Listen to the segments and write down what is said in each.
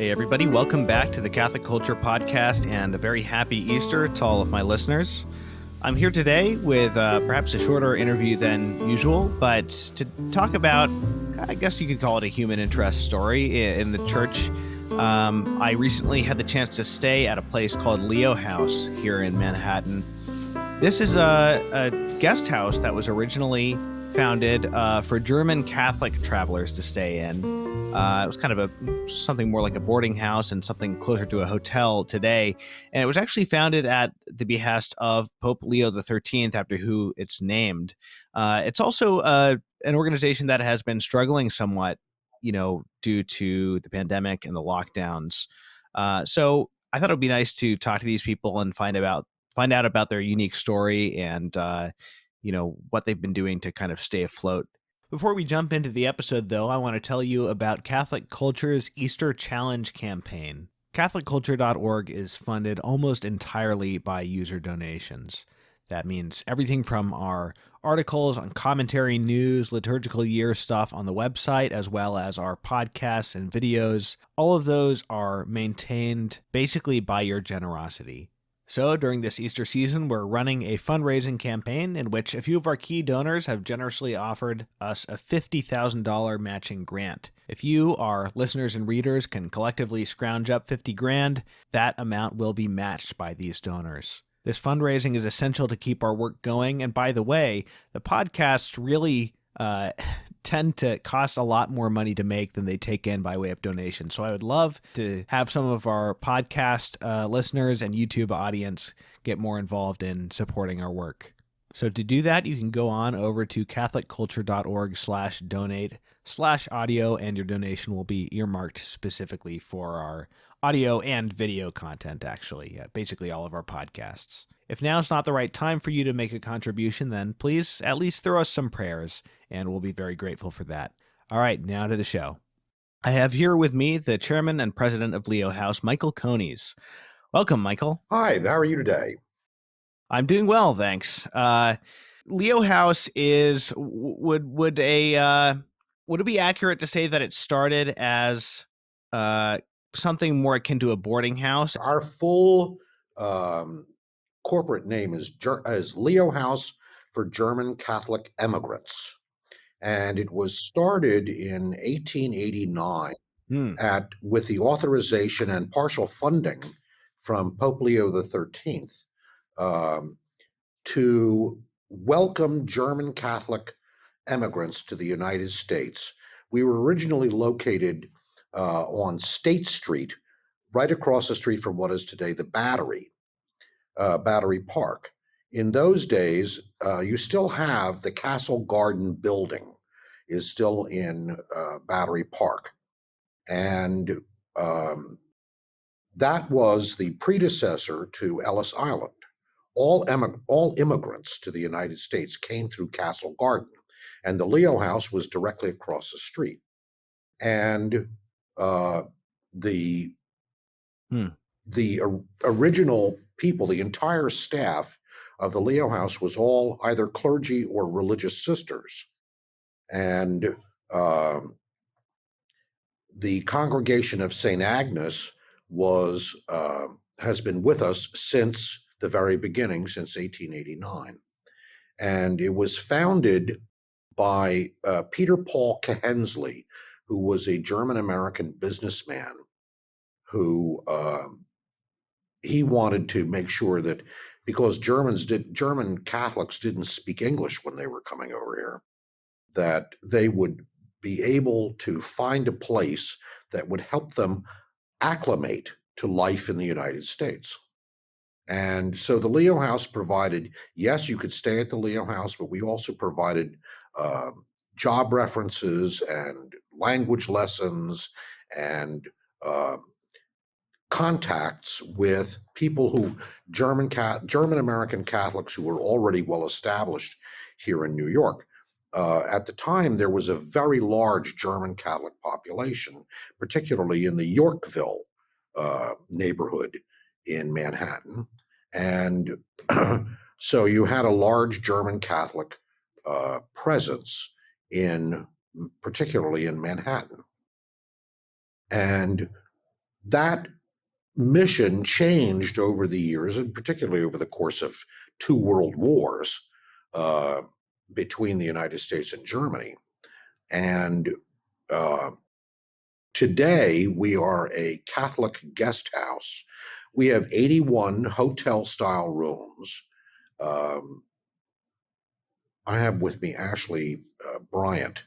Hey, everybody. Welcome back to the Catholic Culture Podcast, and a very happy Easter to all of my listeners. I'm here today with perhaps a shorter interview than usual, but to talk about, I guess you could call it a human interest story in the church. I recently had the chance to stay at a place called Leo House here in Manhattan. This is a guest house that was originally founded for German Catholic travelers to stay in. It was kind of something more like a boarding house and something closer to a hotel today. And it was actually founded at the behest of Pope Leo XIII, after who it's named. It's also an organization that has been struggling somewhat, due to the pandemic and the lockdowns. So I thought it would be nice to talk to these people and find out about their unique story and what they've been doing to kind of stay afloat. Before we jump into the episode, though, I want to tell you about Catholic Culture's Easter Challenge campaign. CatholicCulture.org is funded almost entirely by user donations. That means everything from our articles on commentary, news, liturgical year stuff on the website, as well as our podcasts and videos. All of those are maintained basically by your generosity. So during this Easter season, we're running a fundraising campaign in which a few of our key donors have generously offered us a $50,000 matching grant. If you, our listeners and readers, can collectively scrounge up $50,000, that amount will be matched by these donors. This fundraising is essential to keep our work going. And by the way, the podcasts really tend to cost a lot more money to make than they take in by way of donation. So I would love to have some of our podcast listeners and YouTube audience get more involved in supporting our work. So to do that, you can go on over to catholicculture.org/donate/audio, and your donation will be earmarked specifically for our audio and video content, actually. Basically all of our podcasts. If now's not the right time for you to make a contribution, then please at least throw us some prayers, and we'll be very grateful for that. All right, now to the show. I have here with me the chairman and president of Leo House, Michael Coneys. Welcome, Michael. Hi, how are you today? I'm doing well, thanks. Leo House is would it be accurate to say that it started as something more akin to a boarding house? Our full corporate name is Leo House for German Catholic Emigrants, and it was started in 1889 with the authorization and partial funding from Pope Leo XIII to welcome German Catholic immigrants to the United States. We were originally located on State Street, right across the street from what is today the Battery Park. In those days, you still have the Castle Garden building is still in Battery Park. And that was the predecessor to Ellis Island. All immigrants to the United States came through Castle Garden, and the Leo House was directly across the street. And the original people, the entire staff of the Leo House was all either clergy or religious sisters. And the congregation of St. Agnes has been with us since the very beginning, since 1889. And it was founded by Peter Paul Cahensley, who was a German-American businessman who he wanted to make sure that, because German Catholics didn't speak English when they were coming over here, that they would be able to find a place that would help them acclimate to life in the United States. And so the Leo House provided, yes, you could stay at the Leo House, but we also provided job references and language lessons and contacts with people German-American Catholics who were already well established here in New York. At the time, there was a very large German Catholic population, particularly in the Yorkville neighborhood in Manhattan. And so you had a large German Catholic presence particularly in Manhattan. And That mission changed over the years, and particularly over the course of two world wars uh, between the United States and Germany. And uh, today we are a Catholic guest house. We have 81 hotel style rooms. Um, I have with me Ashley Bryant,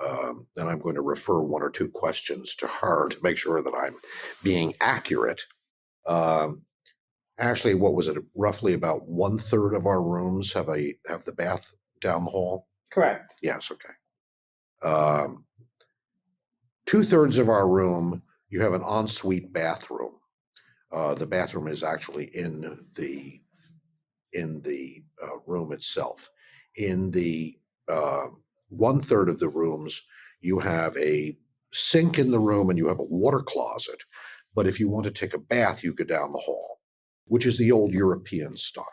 and I'm going to refer one or two questions to her to make sure that I'm being accurate. Um, Ashley, what was it? Roughly about 1/3 of our rooms have the bath down the hall. Correct. Yes. Okay. 2/3 of our room, you have an ensuite bathroom. The bathroom is actually in the room itself. In the 1/3 of the rooms, you have a sink in the room and you have a water closet. But if you want to take a bath, you go down the hall, which is the old European style.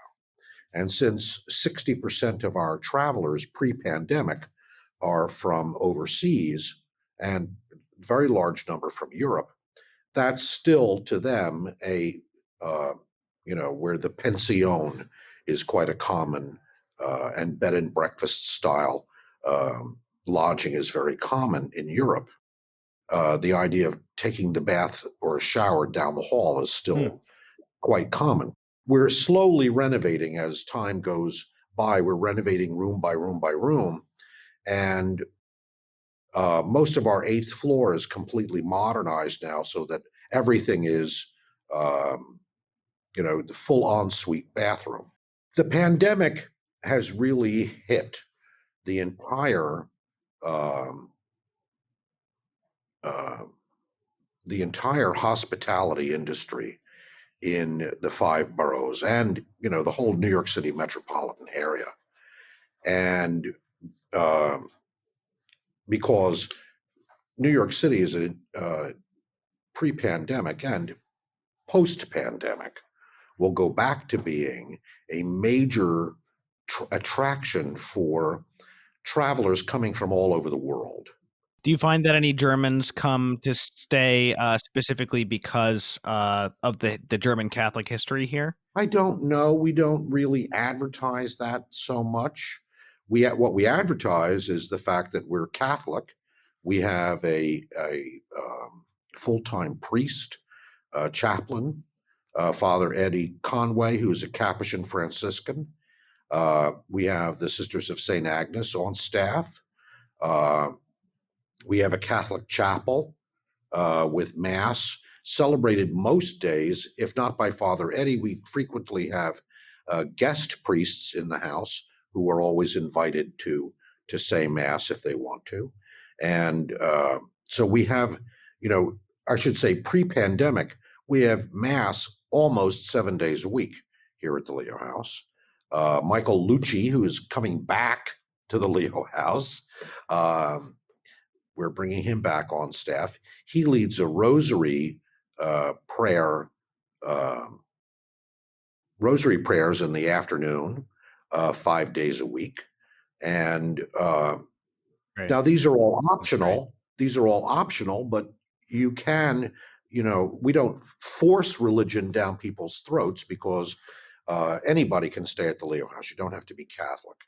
And since 60% of our travelers pre-pandemic are from overseas and a very large number from Europe, that's still to them where the pension is quite a common and bed and breakfast style lodging is very common in Europe. The idea of taking the bath or a shower down the hall is still quite common. We're slowly renovating as time goes by. We're renovating room by room by room. And most of our 8th floor is completely modernized now so that everything is, the full ensuite bathroom. The pandemic has really hit the entire um, uh, hospitality industry in the 5 boroughs and the whole New York City metropolitan area, and because New York City is a pre-pandemic and post-pandemic will go back to being a major attraction for travelers coming from all over the world. Do you find that any Germans come to stay specifically because of the German Catholic history here? I don't know. We don't really advertise that so much. What we advertise is the fact that we're Catholic. We have a full-time priest, chaplain, Father Eddie Conway, who is a Capuchin Franciscan. We have the Sisters of St. Agnes on staff. We have a Catholic chapel with Mass celebrated most days, if not by Father Eddie. We frequently have guest priests in the house who are always invited to say Mass if they want to. And so we have, I should say pre-pandemic, we have Mass almost 7 days a week here at the Leo House. Michael Lucci, who is coming back to the Leo House, we're bringing him back on staff. He leads a rosary prayer, rosary prayers in the afternoon, 5 days a week. And now these are all optional. These are all optional, but you can, we don't force religion down people's throats because anybody can stay at the Leo House. You don't have to be Catholic.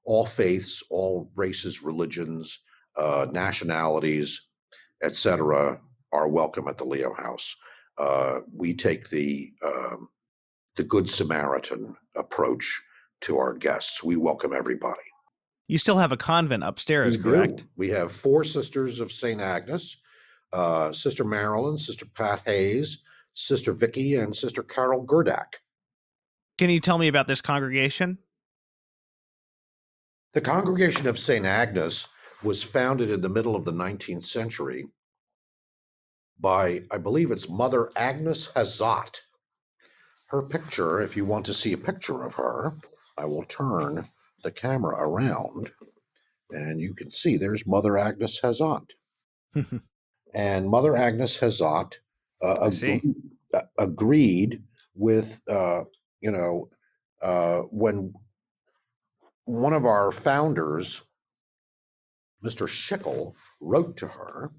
All faiths, all races, religions, nationalities, etc., are welcome at the Leo House. We take the Good Samaritan approach to our guests. We welcome everybody. You still have a convent upstairs, correct? Do. We have 4 Sisters of St. Agnes, Sister Marilyn, Sister Pat Hayes, Sister Vicky, and Sister Carol Gerdak. Can you tell me about this congregation? The Congregation of St. Agnes was founded in the middle of the 19th century by, I believe it's Mother Agnes Hazat. Her picture, if you want to see a picture of her, I will turn the camera around and you can see there's Mother Agnes Hazat. And Mother Agnes Hazat agreed with, when one of our founders, Mr. Schickel, wrote to her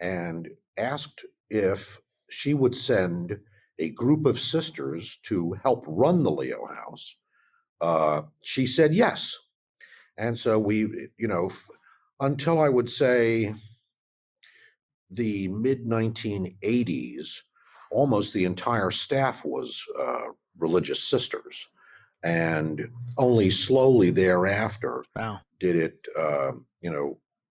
and asked if she would send a group of sisters to help run the Leo House. She said yes. And so until I would say the mid 1980s, almost the entire staff was religious sisters. And only slowly thereafter Wow. did it,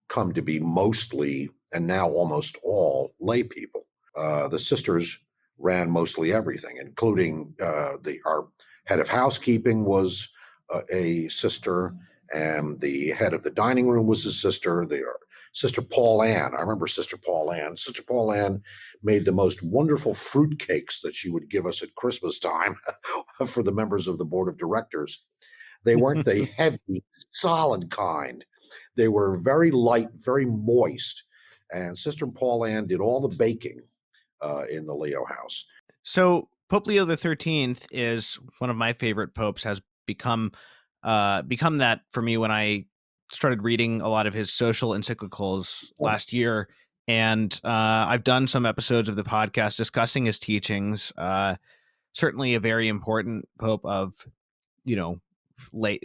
come to be mostly and now almost all lay people. The sisters ran mostly everything, including our head of housekeeping was a sister, and the head of the dining room was a sister. Sister Paul Ann, I remember Sister Paul Ann. Sister Paul Ann made the most wonderful fruit cakes that she would give us at Christmas time for the members of the board of directors. They weren't the heavy, solid kind. They were very light, very moist. And Sister Paul Ann did all the baking in the Leo house. So Pope Leo the 13th is one of my favorite popes, has become that for me when I started reading a lot of his social encyclicals last year. And I've done some episodes of the podcast discussing his teachings. Certainly a very important pope of, late,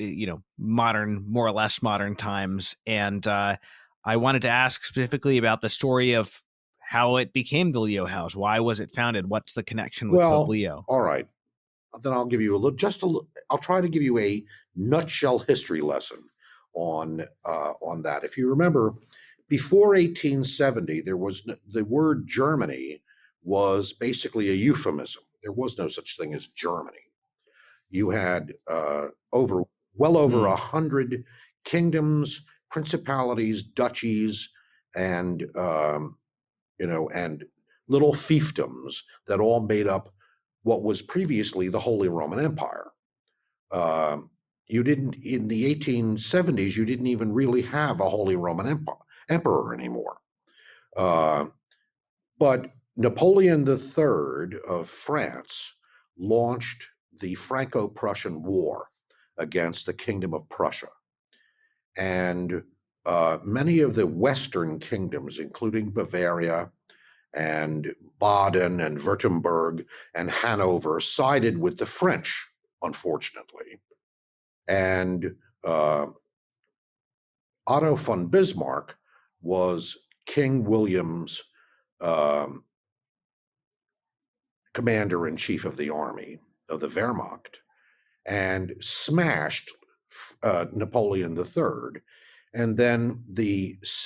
modern, more or less modern times. And I wanted to ask specifically about the story of how it became the Leo House. Why was it founded? What's the connection with Pope Well, Leo? all right. Then I'll give you I'll try to give you a nutshell history lesson on that. If you remember, before 1870, the word Germany was basically a euphemism. There was no such thing as Germany. You had over 100 kingdoms, principalities, duchies, and and little fiefdoms that all made up what was previously the Holy Roman Empire. You didn't in the 1870s. You didn't even really have a Holy Roman emperor anymore. But Napoleon III of France launched the Franco-Prussian War against the Kingdom of Prussia. And many of the Western kingdoms, including Bavaria and Baden and Württemberg and Hanover, sided with the French, unfortunately. And Otto von Bismarck was King William's commander-in-chief of the army, of the Wehrmacht, and smashed Napoleon III. And then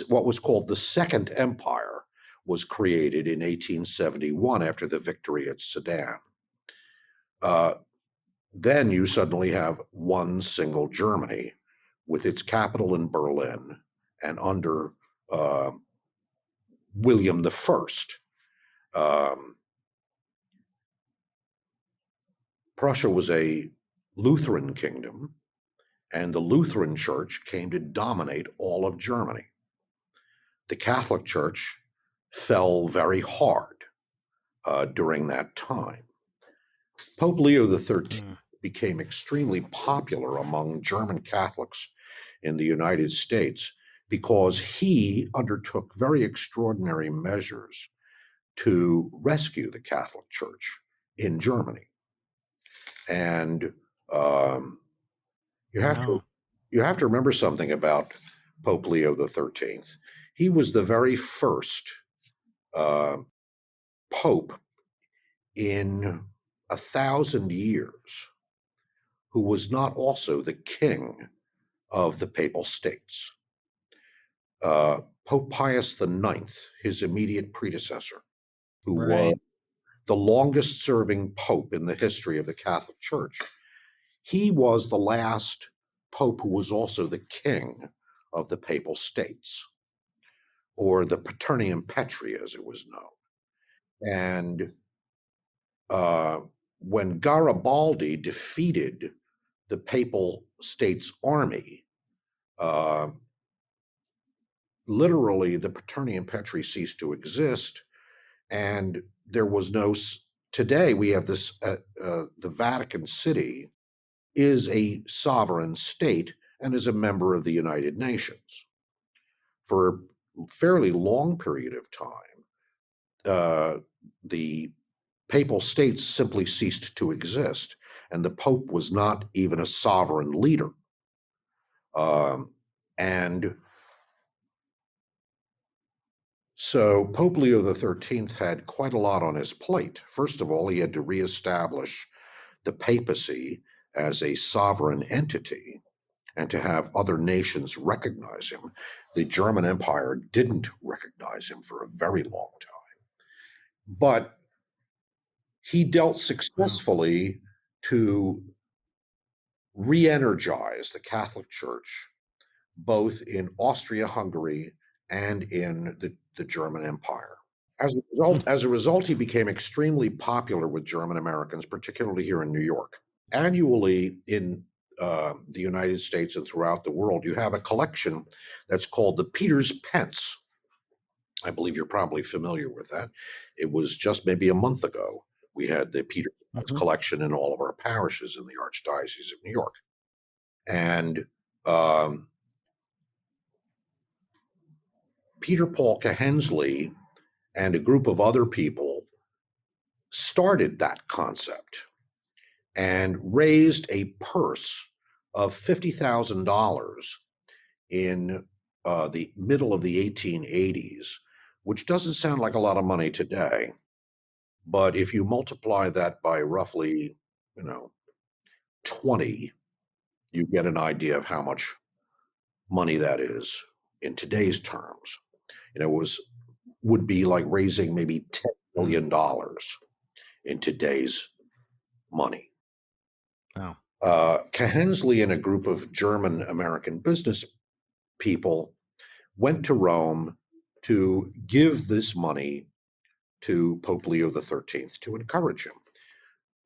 what was called the Second Empire was created in 1871 after the victory at Sedan. Then you suddenly have one single Germany with its capital in Berlin and under William I. Prussia was a Lutheran kingdom, and the Lutheran Church came to dominate all of Germany. The Catholic Church fell very hard during that time. Pope Leo XIII became extremely popular among German Catholics in the United States because he undertook very extraordinary measures to rescue the Catholic Church in Germany. And you have to remember something about Pope Leo XIII. He was the very first pope in 1,000 years who was not also the king of the Papal States. Pope Pius IX, his immediate predecessor, who was the longest serving pope in the history of the Catholic Church, he was the last pope who was also the king of the Papal States, or the Paternam Petri, as it was known. And when Garibaldi defeated the Papal States Army, literally the Paternam Petri ceased to exist, and there was no. Today we have this. The Vatican City is a sovereign state and is a member of the United Nations. For fairly long period of time, the Papal States simply ceased to exist, and the Pope was not even a sovereign leader. And so Pope Leo XIII had quite a lot on his plate. First of all, he had to reestablish the papacy as a sovereign entity and to have other nations recognize him. The German Empire didn't recognize him for a very long time. But he dealt successfully to re-energize the Catholic Church, both in Austria-Hungary and in the German Empire. As a result, he became extremely popular with German Americans, particularly here in New York. Annually in the United States and throughout the world, you have a collection that's called the Peter's Pence. I believe you're probably familiar with that. It was just maybe a month ago. We had the Peter's Pence collection in all of our parishes in the Archdiocese of New York. And Peter Paul Hensley and a group of other people started that concept and raised a purse of $50,000 in the middle of the 1880s, which doesn't sound like a lot of money today. But if you multiply that by roughly, 20, you get an idea of how much money that is in today's terms. Would be like raising maybe $10 million in today's money. Wow. Hensley and a group of German American business people went to Rome to give this money to Pope Leo XIII to encourage him.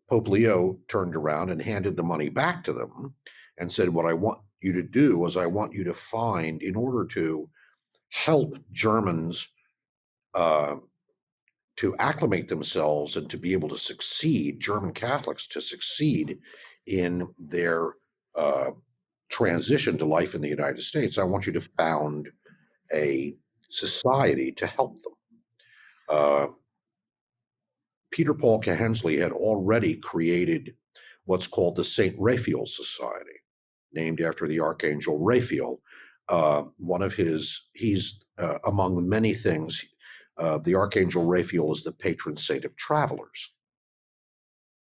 Pope Leo turned around and handed the money back to them and said, what I want you to do is I want you to find, in order to help Germans to acclimate themselves and to be able to succeed, German Catholics to succeed in their transition to life in the United States, I want you to found a society to help them. Peter Paul Hensley had already created what's called the St Raphael Society, named after the Archangel Raphael. He's among many things, the Archangel Raphael is the patron saint of travelers,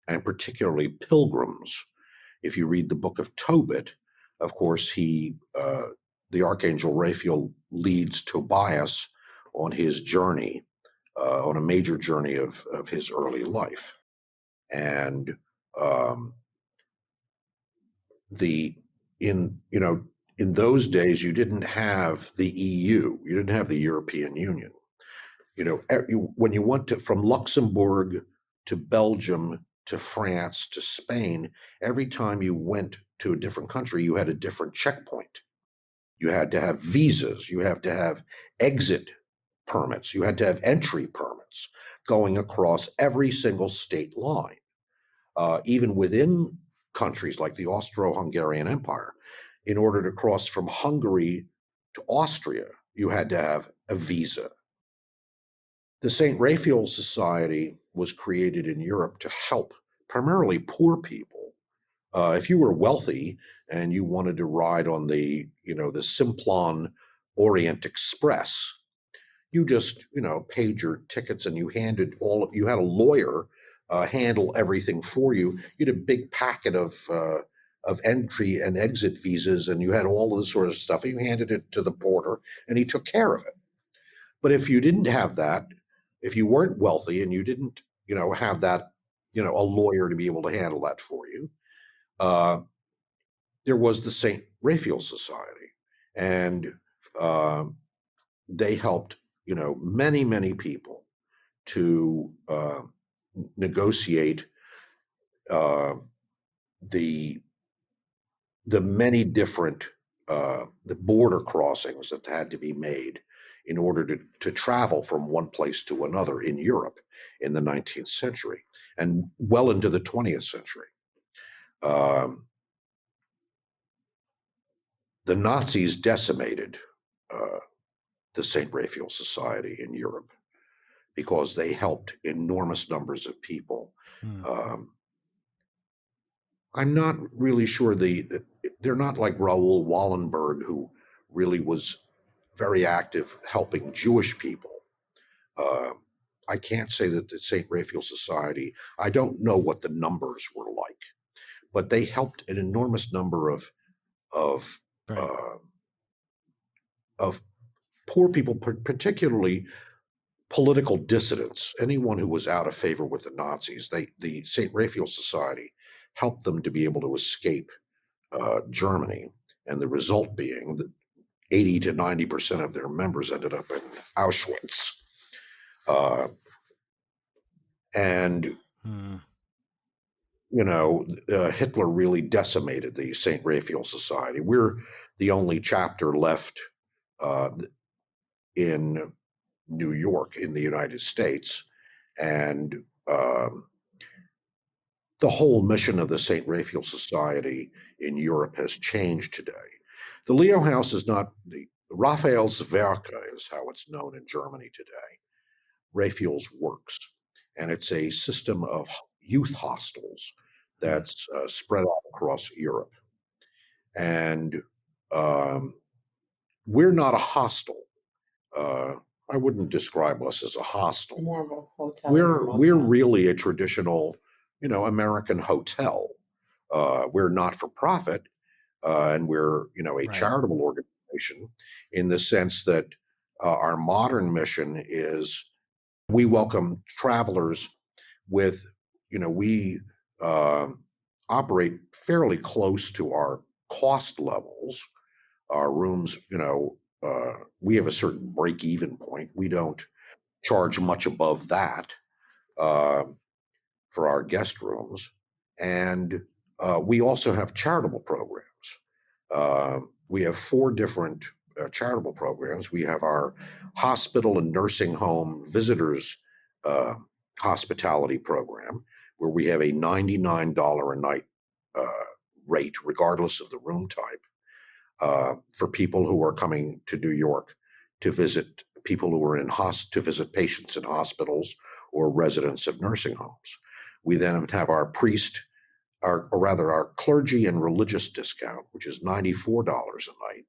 and particularly pilgrims. If you read the book of Tobit, of course, the Archangel Raphael leads Tobias on his journey, on a major journey of his early life. And in those days, you didn't have the EU, you didn't have the European Union. When you went from Luxembourg to Belgium to France to Spain, every time you went to a different country, you had a different checkpoint. You had to have visas, you have to have exit permits, you had to have entry permits going across every single state line. Even within countries like the Austro-Hungarian Empire, in order to cross from Hungary to Austria, you had to have a visa. The St. Raphael Society was created in Europe to help primarily poor people. If you were wealthy and you wanted to ride on the Simplon Orient Express, you just, paid your tickets and you had a lawyer handle everything for you. You had a big packet of entry and exit visas, and you had all of this sort of stuff. You handed it to the porter and he took care of it. But if you didn't have that, if you weren't wealthy and you didn't, have that, a lawyer to be able to handle that for you, there was the St. Raphael Society, and they helped, many, many people to negotiate the many different the border crossings that had to be made in order to travel from one place to another in Europe in the 19th century and well into the 20th century. The Nazis decimated the St. Raphael Society in Europe because they helped enormous numbers of people. Mm. Um, I'm not really sure they're not like Raoul Wallenberg, who really was very active helping Jewish people. Uh, I can't say that the St. Raphael Society, I don't know what the numbers were like, but they helped an enormous number of Right. uh, of poor people, particularly political dissidents, anyone who was out of favor with the Nazis. The St. Raphael Society helped them to be able to escape Germany, and the result being that 80 to 90% of their members ended up in Auschwitz. Uh, and Mm. Hitler really decimated the St. Raphael Society. We're the only chapter left uh, in New York in the United States. And the whole mission of the St. Raphael Society in Europe has changed today. The Leo House is not the Raphael's Werke is how it's known in Germany today. Raphael's works, and it's a system of youth hostels Mm. that's spread out across Europe. And um, we're not a hostel. Uh, I wouldn't describe us as a hostel. More of a hotel. We're really a traditional, American hotel. We're not for profit, and we're a Right. charitable organization in the sense that our modern mission is we welcome travelers with, we uh, operate fairly close to our cost levels. Our rooms, we have a certain break-even point. We don't charge much above that uh, for our guest rooms. And we also have charitable programs. We have 4 different charitable programs. We have our hospital and nursing home visitors uh, hospitality program, where we have a $99 a night rate, regardless of the room type, for people who are coming to New York to visit people who are to visit patients in hospitals or residents of nursing homes. We then have our our clergy and religious discount, which is $94 a night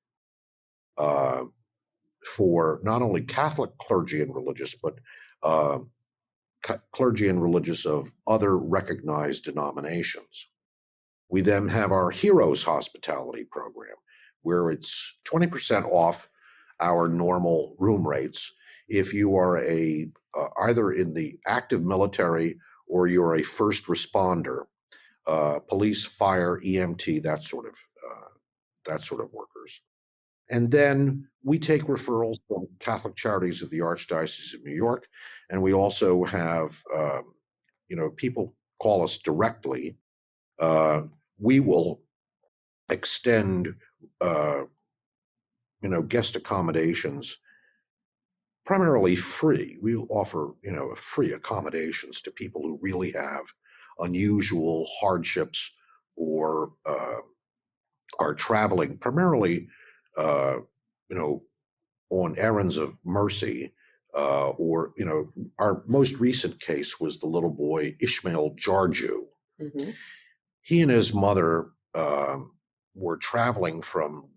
for not only Catholic clergy and religious, but uh, clergy and religious of other recognized denominations. We then have our Heroes Hospitality program, where it's 20% off our normal room rates if you are either in the active military or you're a first responder, police, fire, EMT, that sort of workers. And then we take referrals from Catholic Charities of the Archdiocese of New York, and we also have people call us directly. We will extend guest accommodations primarily free. We offer free accommodations to people who really have unusual hardships or are traveling primarily uh, you know on errands of mercy, or our most recent case was the little boy Ishmael Jarju. Mm-hmm. He and his mother were traveling from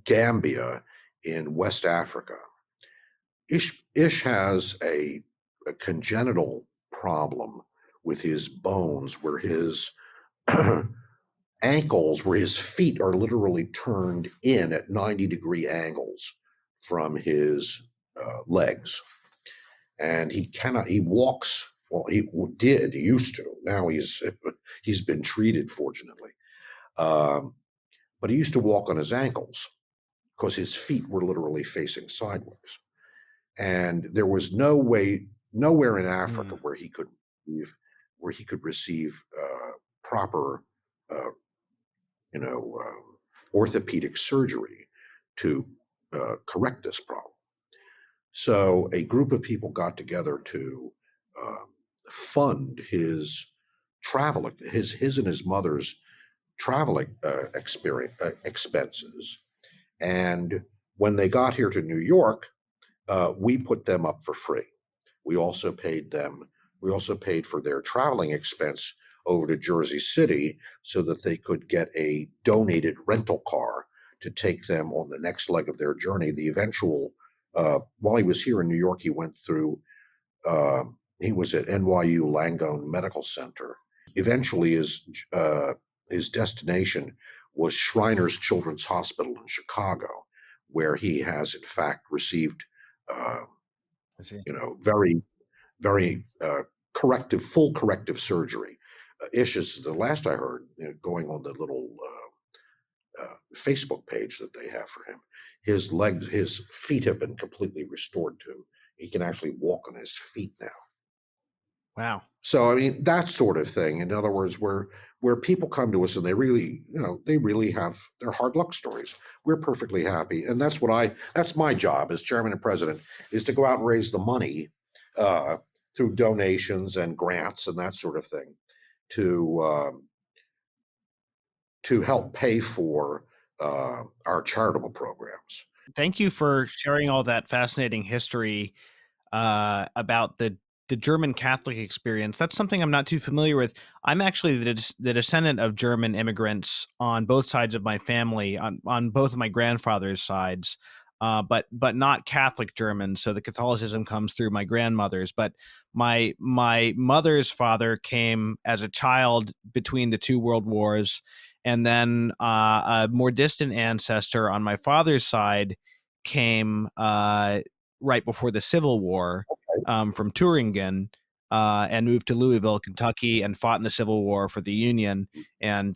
Gambia in West Africa. Ish has a congenital problem with his bones where his ankles, where his feet are literally turned in at 90-degree angles from his legs. And he walks, well, he used to, now he's been treated, fortunately. But he used to walk on his ankles because his feet were literally facing sideways. And there was nowhere in Africa where he could receive proper, uh, orthopedic surgery to correct this problem. So a group of people got together to fund his travel, his and his mother's traveling expenses. And when they got here to New York, we put them up for free. We also paid them. We also paid for their traveling expense over to Jersey City so that they could get a donated rental car to take them on the next leg of their journey. The eventual, while he was here in New York, he went through. He was at NYU Langone Medical Center. Eventually, his destination was Shriners Children's Hospital in Chicago, where he has in fact received, uh, I see. very, very full corrective surgery. Ish is the last I heard, going on the little Facebook page that they have for him. His feet have been completely restored to. He can actually walk on his feet now. Wow. So I mean that sort of thing. In other words, where people come to us and they really have their hard luck stories. We're perfectly happy, and that's my job as chairman and president, is to go out and raise the money uh, through donations and grants and that sort of thing to help pay for our charitable programs. Thank you for sharing all that fascinating history about the German Catholic experience. That's something I'm not too familiar with. I'm actually the descendant of German immigrants on both sides of my family, on both of my grandfather's sides, but not Catholic German. So the Catholicism comes through my grandmother's. But my mother's father came as a child between the two world wars, and then a more distant ancestor on my father's side came right before the Civil War, from Turingen, and moved to Louisville, Kentucky, and fought in the Civil War for the Union. And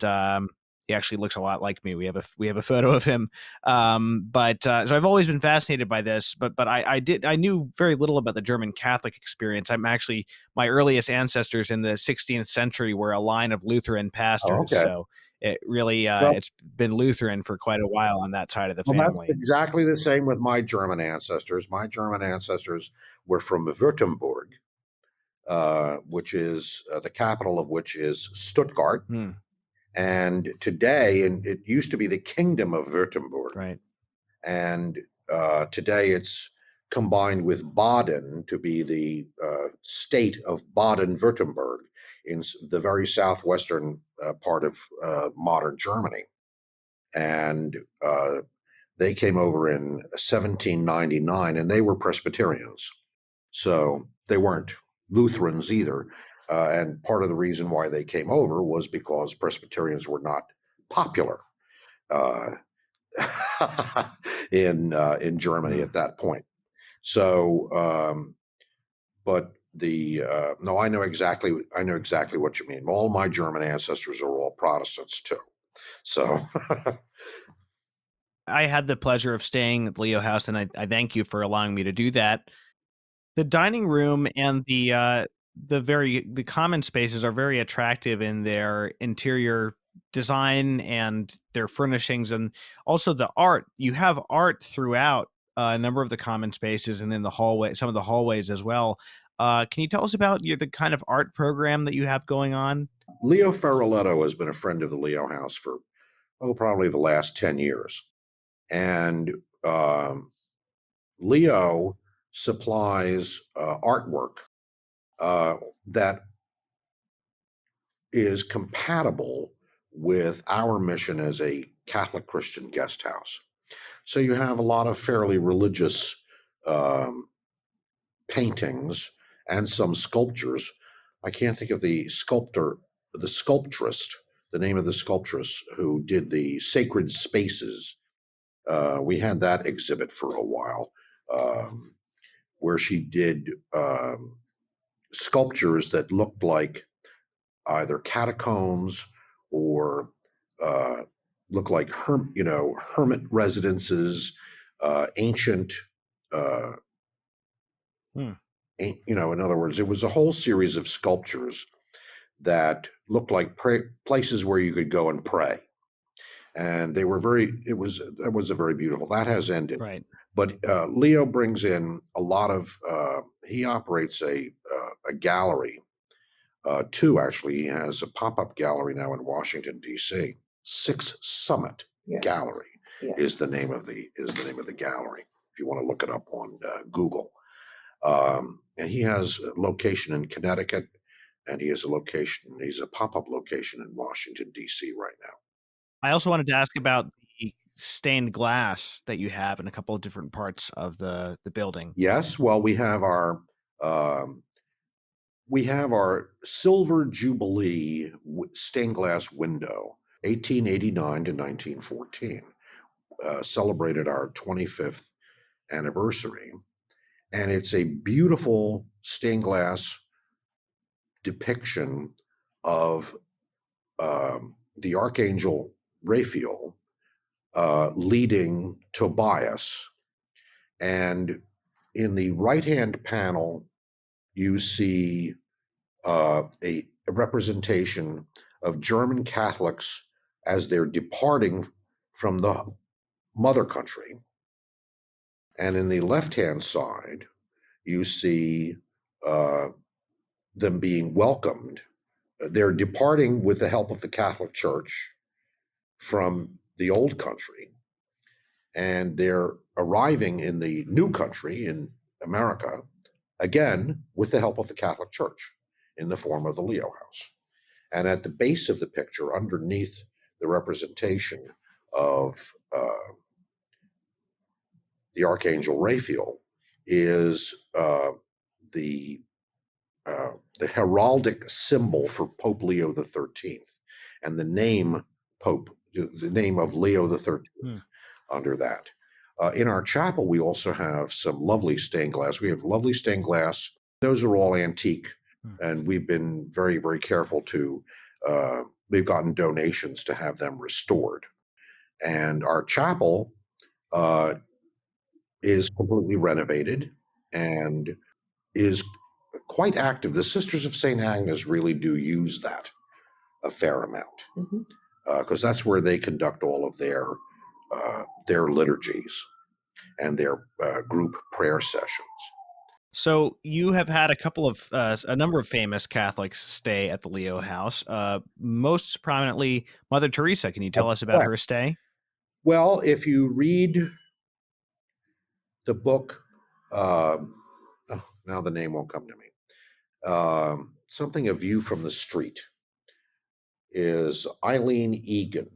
he actually looks a lot like me. We have a photo of him. But so I've always been fascinated by this. But I knew very little about the German Catholic experience. I'm actually, my earliest ancestors in the 16th century were a line of Lutheran Oh, pastors. okay. So it really Well, it's been Lutheran for quite a while on that side of the well, that's family. exactly the same with my German ancestors. My German ancestors were from Württemberg, which is the capital of which is Stuttgart. Hmm, And today, and it used to be the Kingdom of Württemberg, right. and today it's combined with Baden to be the state of Baden-Württemberg in the very southwestern part of modern Germany. And they came over in 1799, and they were Presbyterians. So they weren't Lutherans either. And part of the reason why they came over was because Presbyterians were not popular uh, in Germany Hmm. at that point. So, but the no, I know exactly what you mean. All my German ancestors are all Protestants too. So, I had the pleasure of staying at Leo House, and I thank you for allowing me to do that. The dining room and the common spaces are very attractive in their interior design and their furnishings, and also the art. You have art throughout a number of the common spaces, and then some of the hallways as well. Can you tell us about the kind of art program that you have going on? Leo Ferraletto has been a friend of the Leo House for probably the last 10 years, and um, Leo supplies artwork that is compatible with our mission as a Catholic Christian guest house. So you have a lot of fairly religious um, paintings and some sculptures. I can't think of the sculptress, the name of the sculptress who did the sacred spaces. We had that exhibit for a while, where she did sculptures that looked like either catacombs or uh, look like hermit residences, ancient. Uh, Hmm, in other words, it was a whole series of sculptures that looked like places where you could go and pray, and they were very. That was a very beautiful. That has ended, right. but Leo brings in a lot of. He operates a gallery. Two actually. He has a pop-up gallery now in Washington D.C. Six Summit Yes. Gallery Yeah. is the name of the gallery. if you want to look it up on Google. And he has a location in Connecticut, and he's a pop-up location in Washington, D.C. right now. I also wanted to ask about the stained glass that you have in a couple of different parts of the building. Yes, well, we have our Silver Jubilee stained glass window, 1889 to 1914, celebrated our 25th anniversary. And it's a beautiful stained glass depiction of the Archangel Raphael leading Tobias. And in the right-hand panel, you see a representation of German Catholics as they're departing from the mother country. And in the left-hand side, you see them being welcomed. They're departing with the help of the Catholic Church from the old country, and they're arriving in the new country in America, again, with the help of the Catholic Church in the form of the Leo House. And at the base of the picture, underneath the representation of the Archangel Raphael, is the heraldic symbol for Pope Leo XIII, and the name of Leo XIII under that. In our chapel, we also have some lovely stained glass. We have lovely stained glass. Those are all antique, and we've been very, very careful to, we've gotten donations to have them restored. And our chapel is completely renovated and is quite active. The Sisters of St. Agnes really do use that a fair amount, because that's where they conduct all of their liturgies and their group prayer sessions. So you have had a number of famous Catholics stay at the Leo House. Most prominently, Mother Teresa. Can you tell us about her stay? Well, if you read the book, now the name won't come to me. Something, A View from the Street, is Eileen Egan,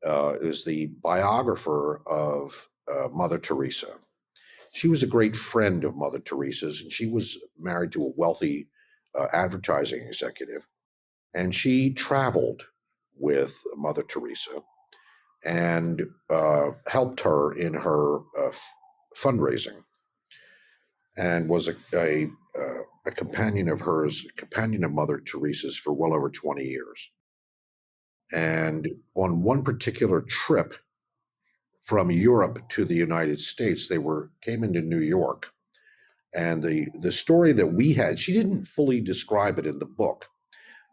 is the biographer of Mother Teresa. She was a great friend of Mother Teresa's, and she was married to a wealthy advertising executive. And she traveled with Mother Teresa and helped her in her fundraising, and was a companion of hers, companion of Mother Teresa's for well over 20 years. And on one particular trip from Europe to the United States, they came into New York. And the story that we had, she didn't fully describe it in the book,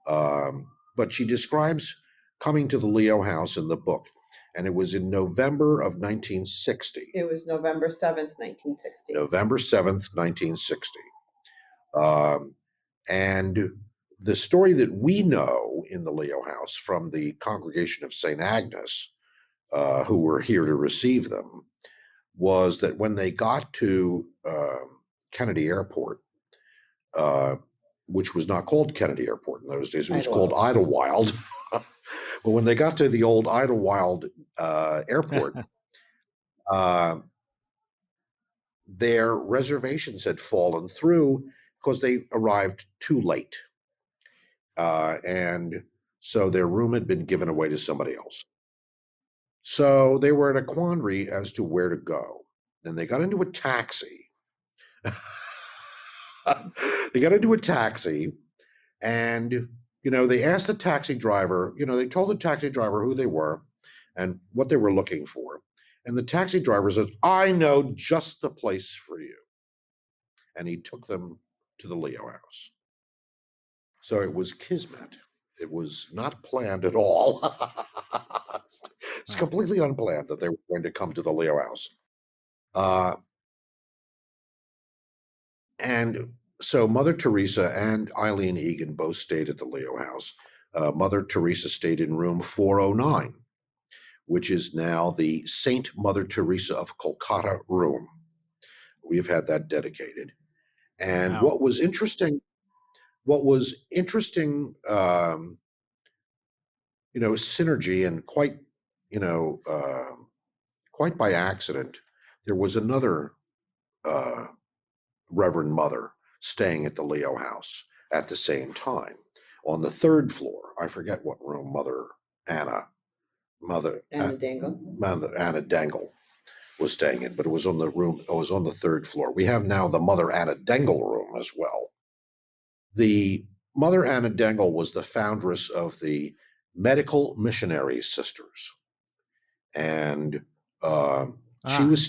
but she describes coming to the Leo House in the book. And it was in November of 1960. It was November 7th, 1960. November 7th, 1960. And the story that we know in the Leo House from the congregation of St. Agnes, who were here to receive them, was that when they got to Kennedy Airport, which was not called Kennedy Airport in those days, it was called Idlewild. But when they got to the old Idlewild airport, their reservations had fallen through because they arrived too late. And so their room had been given away to somebody else. So they were in a quandary as to where to go. Then they got into a taxi. They got into a taxi, and they asked the taxi driver, they told the taxi driver who they were and what they were looking for. And the taxi driver says, "I know just the place for you." And he took them to the Leo House. So it was kismet. It was not planned at all. It's completely unplanned that they were going to come to the Leo House. And so Mother Teresa and Eileen Egan both stayed at the Leo House. Mother Teresa stayed in room 409, which is now the Saint Mother Teresa of Kolkata room. We've had that dedicated. And Wow. what was interesting, synergy, and quite by accident, there was another Reverend Mother staying at the Leo House at the same time on the third floor. I forget what room Anna Dangle was staying in, but it was on the third floor. We have now the Mother Anna Dangle room as well. The Mother Anna Dangle was the foundress of the Medical Missionary Sisters, and she was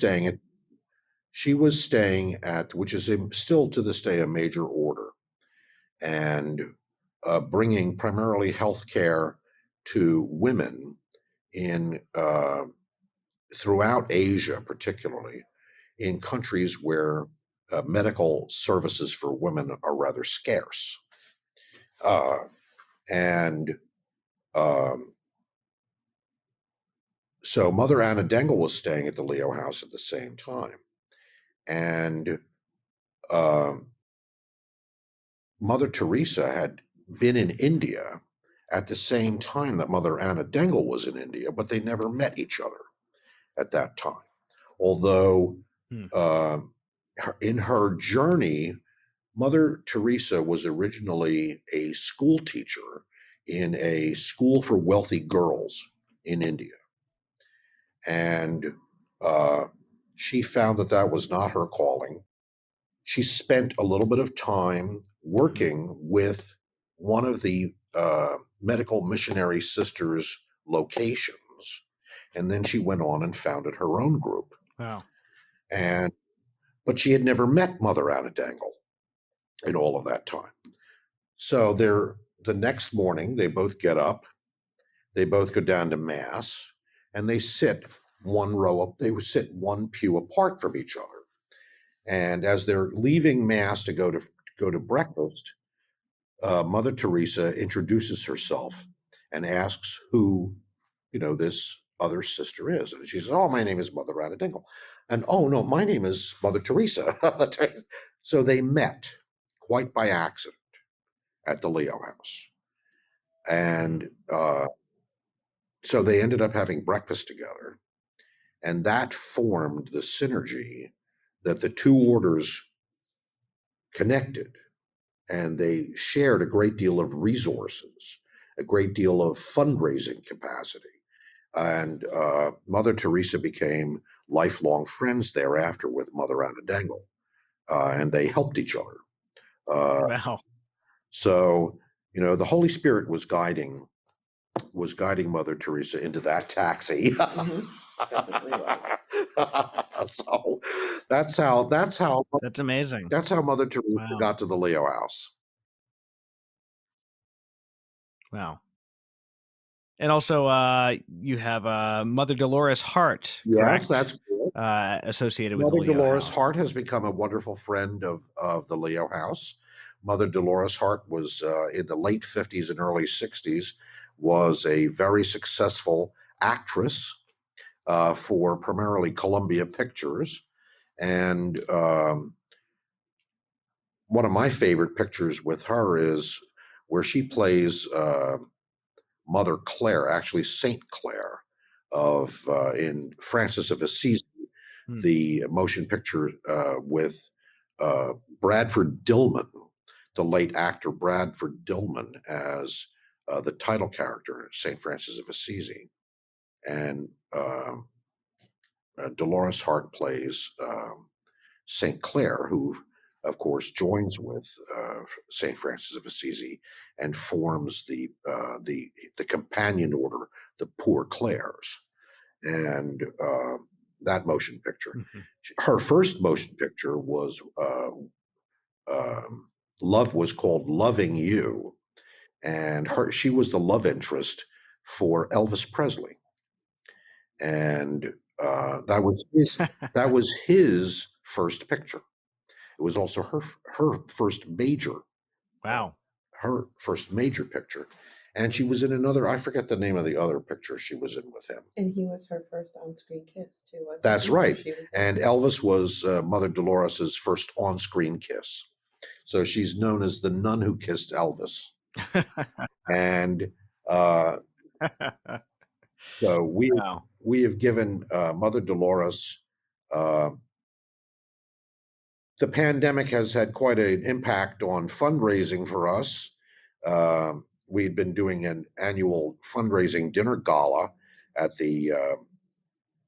staying at, which is still to this day a major order, and bringing primarily health care to women in throughout Asia, particularly in countries where medical services for women are rather scarce. So Mother Anna Dangle was staying at the Leo House at the same time. And Mother Teresa had been in India at the same time that Mother Anna Dangle was in India, but they never met each other at that time. Although in her journey, Mother Teresa was originally a school teacher in a school for wealthy girls in India. And she found that was not her calling. She spent a little bit of time working with one of the medical missionary sisters' locations, and then she went on and founded her own group. Wow. But she had never met Mother Anna Dangle in all of that time. So the next morning, they both get up, they both go down to Mass, and they sit one row up, they would sit one pew apart from each other. And as they're leaving Mass to go to breakfast, Mother Teresa introduces herself and asks who, this other sister is. And she says, "Oh, my name is Mother Anna Dangle." And, "Oh, no, my name is Mother Teresa." So they met quite by accident at the Leo House. And so they ended up having breakfast together. And that formed the synergy that the two orders connected. And they shared a great deal of resources, a great deal of fundraising capacity. And Mother Teresa became lifelong friends thereafter with Mother Anna Dangle. And they helped each other. Wow. So, the Holy Spirit was guiding Mother Teresa into that taxi. Definitely was. So that's amazing. That's how Mother Teresa got to the Leo House. Wow. And also, you have Mother Dolores Hart. Yes, correct? that's cool. Associated with Mother the Leo Dolores House. Hart has become a wonderful friend of the Leo House. Mother Dolores Hart was in the late 50s and early 60s, was a very successful actress for primarily Columbia Pictures. And one of my favorite pictures with her is where she plays Mother Clare, actually Saint Clare, in Francis of Assisi, the motion picture with Bradford Dillman, the late actor Bradford Dillman, as the title character, St. Francis of Assisi. And Dolores Hart plays St. Clare, who, of course, joins with St. Francis of Assisi and forms the companion order, the Poor Clares, and that motion picture. Her first motion picture was called Loving You, and she was the love interest for Elvis Presley, and that was his first picture. It was also her first major. Wow. Her first major picture. And she was in another, I forget the name of the other picture she was in with him. And he was her first on-screen kiss too, wasn't That's he? right. She was And his. Elvis was Mother Dolores's first on-screen kiss. So she's known as the nun who kissed Elvis. And so Wow. we have given Mother Dolores. The pandemic has had quite an impact on fundraising for us. We'd been doing an annual fundraising dinner gala at the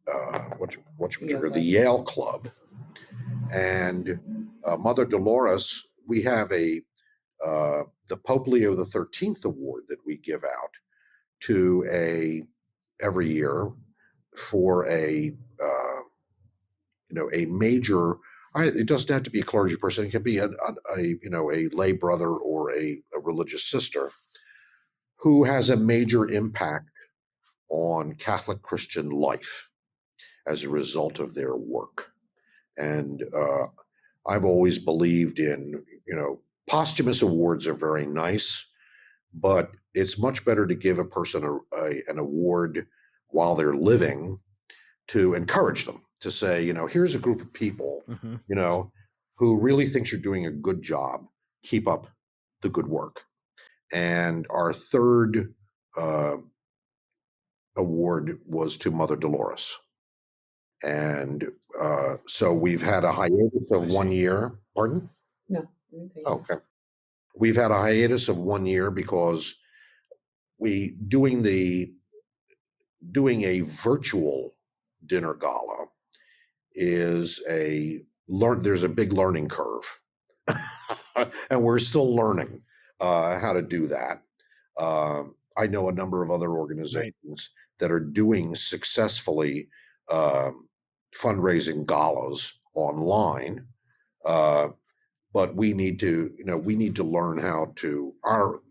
the Yale Club, and Mother Dolores. We have the Pope Leo XIII award that we give out to every year for a major. It doesn't have to be a clergy person. It can be a lay brother or a religious sister who has a major impact on Catholic Christian life as a result of their work. And I've always believed in, posthumous awards are very nice, but it's much better to give a person an award while they're living to encourage them, to say, here's a group of people, who really thinks you're doing a good job. Keep up the good work. And our third award was to Mother Dolores. And so we've had a hiatus of 1 year. Pardon? No. Okay. We've had a hiatus of 1 year because doing a virtual dinner gala is there's a big learning curve. And we're still learning how to do that. I know a number of other organizations that are doing successfully fundraising galas online, but we need to learn how to. Our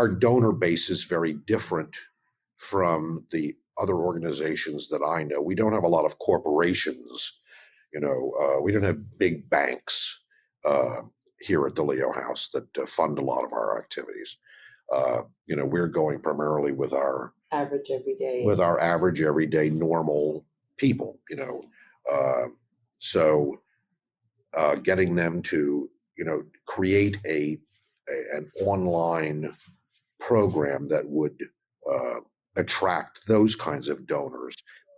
donor base is very different from the other organizations that I know. We don't have a lot of corporations. We don't have big banks here at the Leo House that fund a lot of our activities. We're going primarily with our average everyday normal people. So getting them to create an online program that would attract those kinds of donors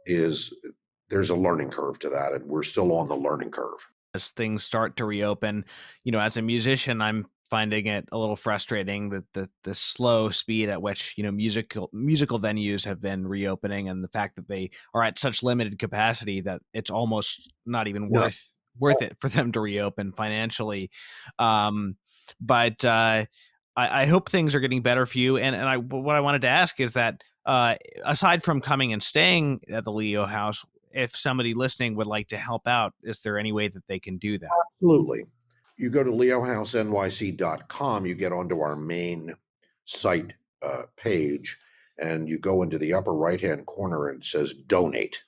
there's a learning curve to that, and we're still on the learning curve. As things start to reopen, as a musician, I'm finding it a little frustrating that the slow speed at which musical venues have been reopening, and the fact that they are at such limited capacity that it's almost not even worth it for them to reopen financially. But I hope things are getting better for you. And what I wanted to ask is that aside from coming and staying at the Leo House, if somebody listening would like to help out, is there any way that they can do that? Absolutely. You go to leohousenyc.com, you get onto our main site page, and you go into the upper right-hand corner and it says donate.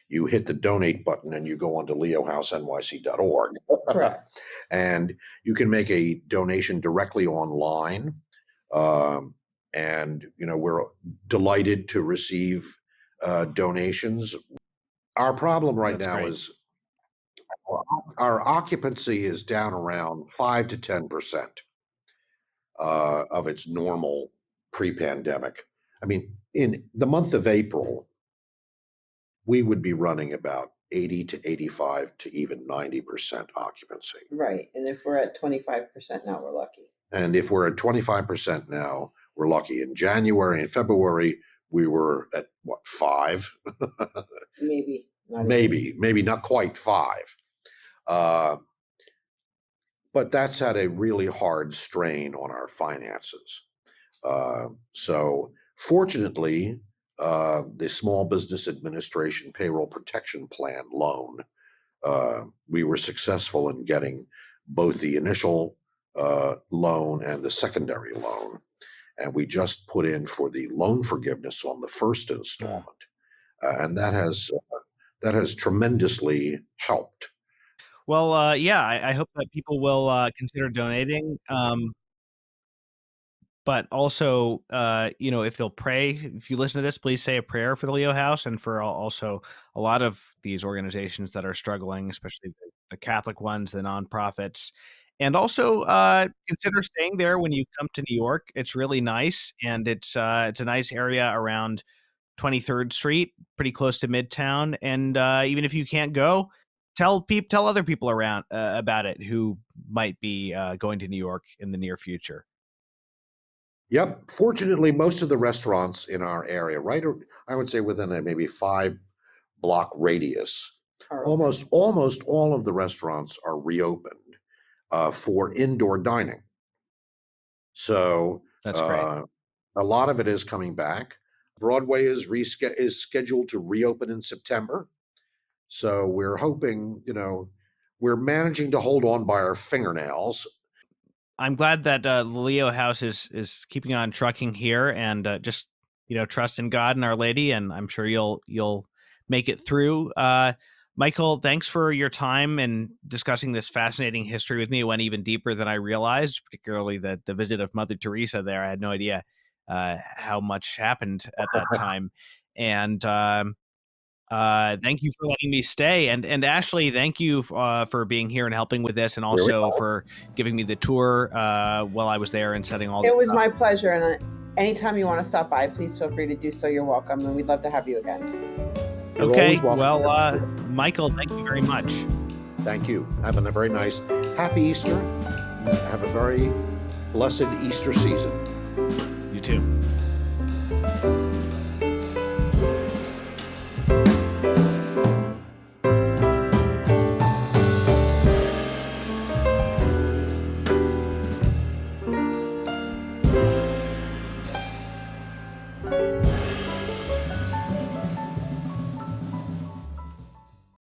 You hit the donate button and you go onto leohousenyc.org. Correct. And you can make a donation directly online. And, we're delighted to receive donations. Our problem now is our occupancy is down around 5 to 10% of its normal pre-pandemic. I mean, in the month of April, we would be running about 80 to 85 to even 90% occupancy. Right. And if we're at 25% now, we're lucky. And if we're at 25% now, we're lucky. In January and February, we were at 5? Maybe. Maybe not quite 5. But that's had a really hard strain on our finances. So fortunately, the Small Business Administration Payroll Protection Plan loan, we were successful in getting both the initial loan and the secondary loan. And we just put in for the loan forgiveness on the first installment. And that has tremendously helped. Well, I hope that people will consider donating. but also, if they'll pray, if you listen to this, please say a prayer for the Leo House and for also a lot of these organizations that are struggling, especially the Catholic ones, the nonprofits. And also consider staying there when you come to New York. It's really nice, and it's a nice area around 23rd Street, pretty close to Midtown. And even if you can't go, tell other people around about it who might be going to New York in the near future. Yep. Fortunately, most of the restaurants in our area, right, I would say within a maybe 5-block radius, almost all of the restaurants are reopened for indoor dining. So That's great. a lot of it is coming back. Broadway is scheduled to reopen in September. So we're hoping, we're managing to hold on by our fingernails. I'm glad that the Leo House is keeping on trucking here, and just trust in God and Our Lady, and I'm sure you'll make it through. Michael, thanks for your time and discussing this fascinating history with me. It went even deeper than I realized, particularly the visit of Mother Teresa there. I had no idea how much happened at that time, and thank you for letting me stay. And Ashley, thank you for being here and helping with this, and also for giving me the tour while I was there and setting all. It was my pleasure. And anytime you want to stop by, please feel free to do so. You're welcome, and we'd love to have you again. Okay. Well, Michael, thank you very much. Thank you. Having a very nice, happy Easter. Have a very blessed Easter season. You too.